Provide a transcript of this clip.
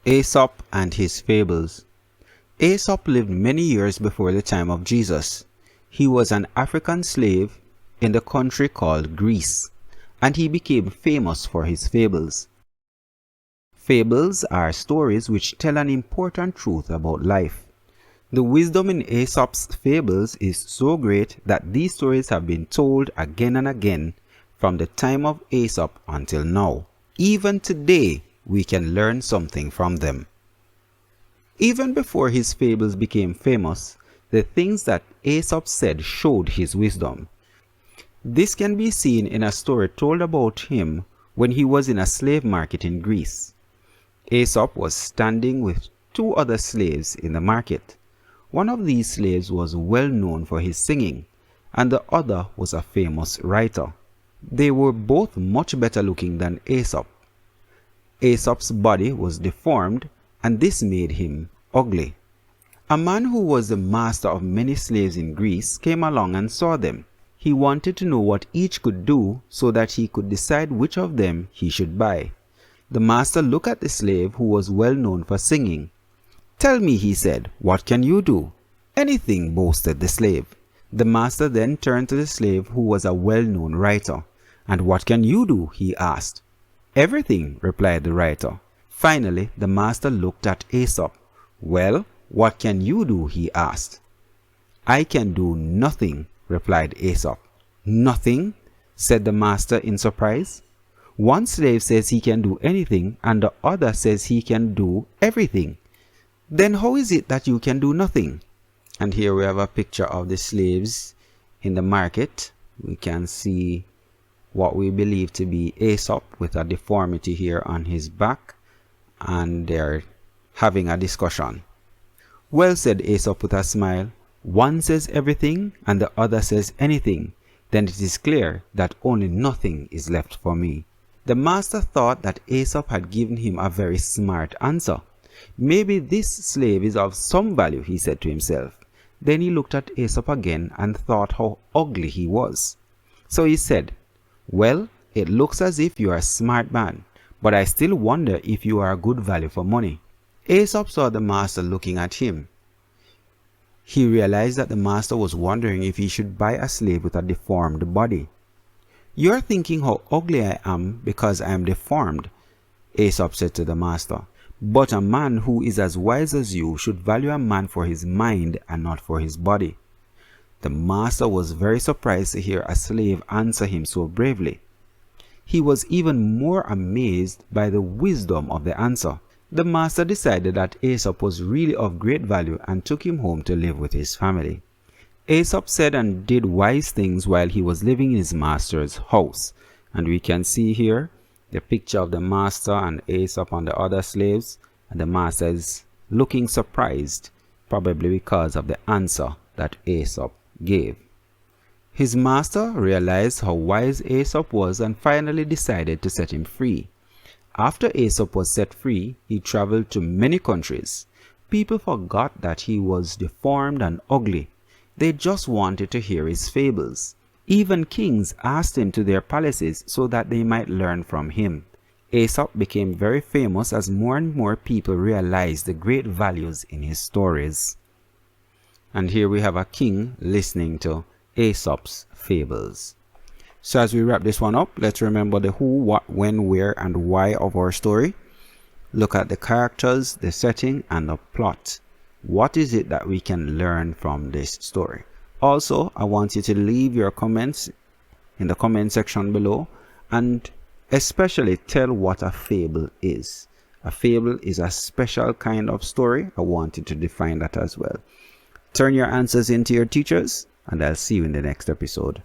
Aesop and his fables. Aesop lived many years before the time of Jesus. He was an African slave in the country called Greece, and he became famous for his fables. Fables are stories which tell an important truth about life. The wisdom in Aesop's fables is so great that these stories have been told again and again from the time of Aesop until now. Even today, we can learn something from them. Even before his fables became famous, the things that Aesop said showed his wisdom. This can be seen in a story told about him when he was in a slave market in Greece. Aesop was standing with two other slaves in the market. One of these slaves was well known for his singing, and the other was a famous writer. They were both much better looking than Aesop. Aesop's body was deformed, and this made him ugly. A man who was the master of many slaves in Greece came along and saw them. He wanted to know what each could do so that he could decide which of them he should buy. The master looked at the slave who was well known for singing. "Tell me," he said, "what can you do?" "Anything," boasted the slave. The master then turned to the slave who was a well-known writer. "And what can you do?" he asked. "Everything," replied the writer. Finally, the master looked at Aesop. "Well, what can you do?" he asked. "I can do nothing," replied Aesop. "Nothing?" said the master in surprise. "One slave says he can do anything, and the other says he can do everything. Then how is it that you can do nothing?" And here we have a picture of the slaves in the market. We can see what we believe to be Aesop with a deformity here on his back, and they're having a discussion. "Well," said Aesop with a smile, "one says everything and the other says anything. Then it is clear that only nothing is left for me." The master thought that Aesop had given him a very smart answer. "Maybe this slave is of some value," he said to himself. Then he looked at Aesop again and thought how ugly he was. So he said, "Well, it looks as if you are a smart man, but I still wonder if you are a good value for money." Aesop saw the master looking at him. He realized that the master was wondering if he should buy a slave with a deformed body. "You're thinking how ugly I am because I am deformed," Aesop said to the master. "But a man who is as wise as you should value a man for his mind and not for his body." The master was very surprised to hear a slave answer him so bravely. He was even more amazed by the wisdom of the answer. The master decided that Aesop was really of great value and took him home to live with his family. Aesop said and did wise things while he was living in his master's house. And we can see here the picture of the master and Aesop and the other slaves, and the master is looking surprised, probably because of the answer that Aesop gave. His master realized how wise Aesop was and finally decided to set him free. After Aesop was set free, he traveled to many countries. People forgot that he was deformed and ugly. They just wanted to hear his fables. Even kings asked him to their palaces so that they might learn from him. Aesop became very famous as more and more people realized the great values in his stories. And here we have a king listening to Aesop's fables. So as we wrap this one up, let's remember the who, what, when, where, and why of our story. Look at the characters, the setting, and the plot. What is it that we can learn from this story? Also, I want you to leave your comments in the comment section below, and especially tell what a fable is. A fable is a special kind of story. I want you to define that as well. Turn your answers into your teachers, and I'll see you in the next episode.